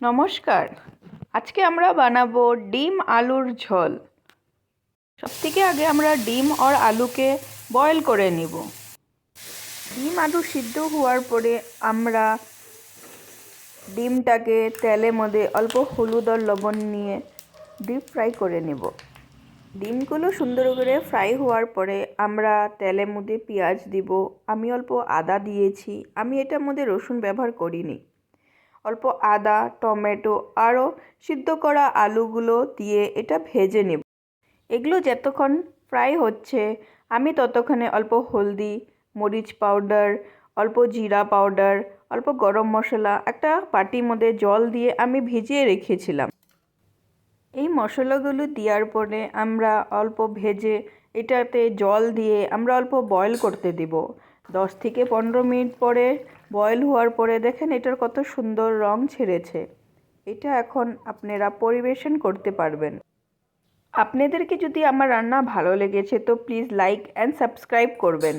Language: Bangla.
নমস্কার। আজকে আমরা বানাবো ডিম আলুর ঝোল। সবথেকে আগে আমরা ডিম আর আলুকে বয়েল করে নিব। ডিম আলু সিদ্ধ হওয়ার পরে আমরা ডিমটাকে তেলের মধ্যে অল্প হলুদ আর লবণ নিয়ে ডিপ ফ্রাই করে নেব। ডিমগুলো সুন্দর করে ফ্রাই হওয়ার পরে আমরা তেলের মধ্যে পেঁয়াজ দিব। আমি অল্প আদা দিয়েছি, আমি এটার মধ্যে রসুন ব্যবহার করিনি। অল্প আদা, টমেটো আরও সিদ্ধ করা আলুগুলো দিয়ে এটা ভেজে নেব। এগুলো যতক্ষণ ফ্রাই হচ্ছে আমি ততক্ষণে অল্প হলদি, মরিচ পাউডার, অল্প জিরা পাউডার, অল্প গরম মশলা একটা বাটির মধ্যে জল দিয়ে আমি ভিজিয়ে রেখেছিলাম। এই মশলাগুলো দেওয়ার পরে আমরা অল্প ভেজে এটাতে জল দিয়ে আমরা অল্প বয়েল করতে দেব। 10 থেকে 15 মিনিট পরে বয়েল হওয়ার পরে দেখেন এটার কত সুন্দর রং ছেড়েছে। এটা এখন আপনারা পরিবেশন করতে পারবেন। আপনাদেরকে যদি আমার রান্না ভালো লেগেছে তো প্লিজ লাইক অ্যান্ড সাবস্ক্রাইব করবেন।